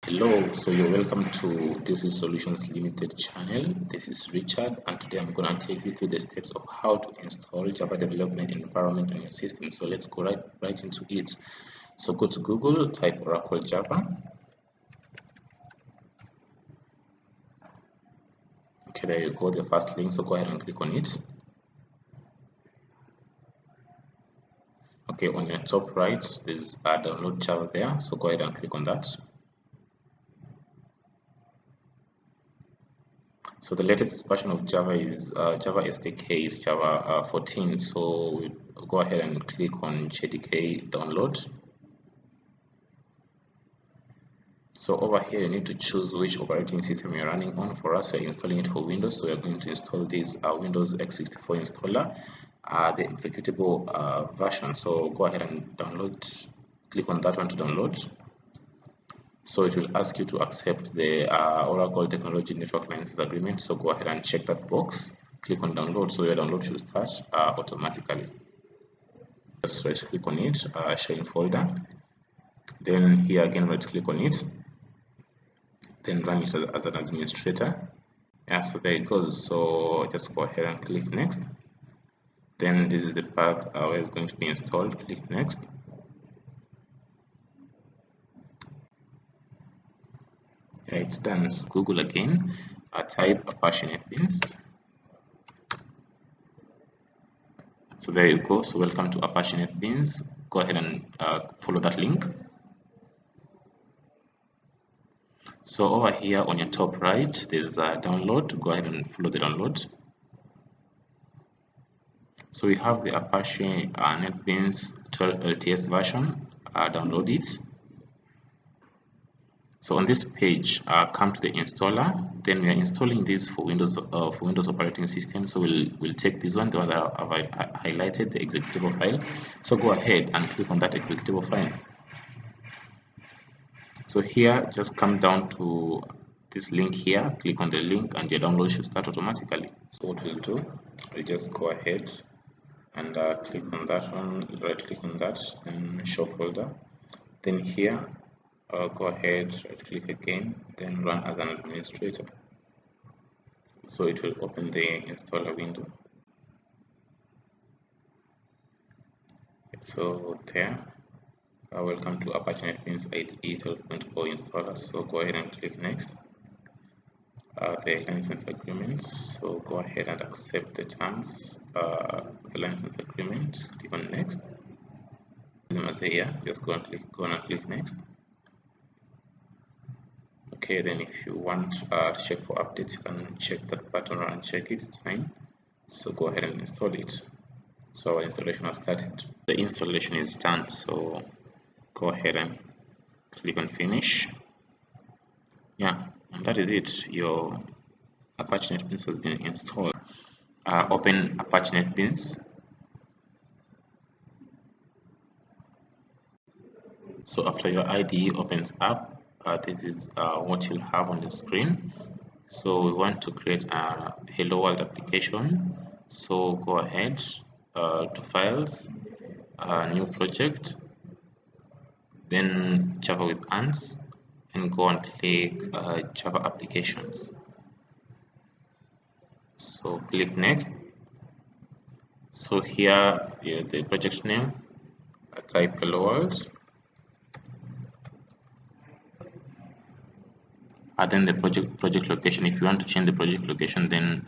Hello, so you're welcome to this is Solutions Limited channel. This is Richard, and today I'm going to take you through the steps of how to install Java development environment on your system. So let's go right into it. So go to Google, type Oracle Java. Okay, there you go, the first link. So go ahead and click on it. Okay, on your top right, there's download Java there. So go ahead and click on that. So the latest version of Java is Java SDK is Java 14. So we'll go ahead and click on JDK download. So over here you need to choose which operating system you're running on. For us, we're installing it for Windows, so we're going to install this Windows x64 installer, the executable version. So go ahead and download, click on that one to download. So it will ask you to accept the Oracle Technology Network License Agreement. So go ahead and check that box. Click on download. So your download should start automatically. Just right click on it, show in folder. Then here again right click on it. Then run it as an administrator. Yeah, so there it goes. So just go ahead and click next. Then this is the path where it's going to be installed. Click next. Yeah, it's done. So Google again, type Apache NetBeans. So there you go. So welcome to Apache NetBeans. Go ahead and follow that link. So over here on your top right, there's a download. Go ahead and follow the download. So we have the Apache NetBeans 12 LTS version. Download it. So on this page, come to the installer. Then we are installing this for Windows operating system. So we'll take this one, the one that I've highlighted, the executable file. So go ahead and click on that executable file. So here, just come down to this link here, click on the link, and your download should start automatically. So what we'll do, we'll just go ahead and click on that one, right click on that, then show folder. Then here, go ahead, right click again, then run as an administrator. So it will open the installer window. So there, welcome to Apache NetBeans 8.0 installer. So go ahead and click next. The license agreements. So go ahead and accept the terms, the license agreement. Click on next. As here, just go and click next. Okay, then if you want to check for updates, you can check that button or uncheck it, it's fine. So go ahead and install it. So our installation has started. The installation is done, so go ahead and click on finish. Yeah, and that is it. Your Apache NetBeans has been installed. Open Apache NetBeans. So after your IDE opens up, this is what you'll have on the screen. So we want to create a Hello World application. So go ahead to Files, New Project, then Java with Ants, and go and click Java Applications. So click Next. So here, the project name, type Hello World. Then the project location. If you want to change the project location, then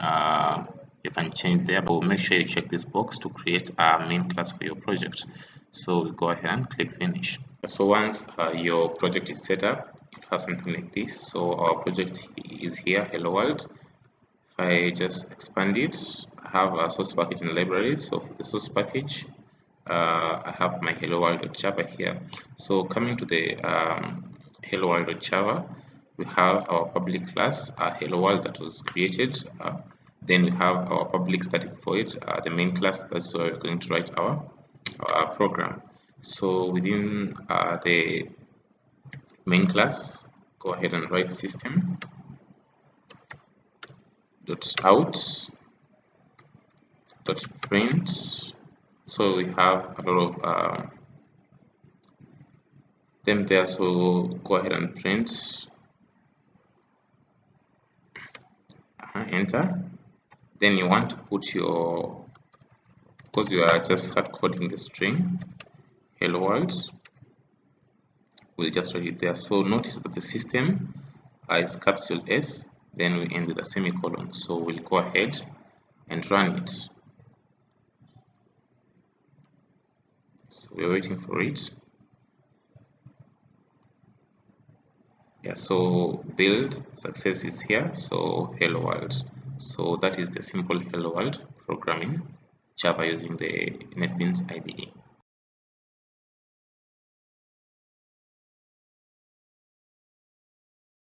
you can change there, but make sure you check this box to create a main class for your project. So go ahead and click finish. So once your project is set up, you have something like this. So our project is here, Hello World. If I just expand it, I have a source package in libraries. So for the source package, I have my Hello World.java here. So coming to the Hello World.java, we have our public class, Hello World, that was created. Then we have our public static void, the main class. That's where we're going to write our program. So within the main class, go ahead and write system .out .print. So we have a lot of them there. So go ahead and print, enter. Then you want to put your, because you are just hard coding the string hello world, we'll just write it there. So notice that the system is capital S, then we end with a semicolon. So we'll go ahead and run it. So we're waiting for it. Yeah, so build success is here. So hello world. So that is the simple hello world programming Java using the NetBeans IDE.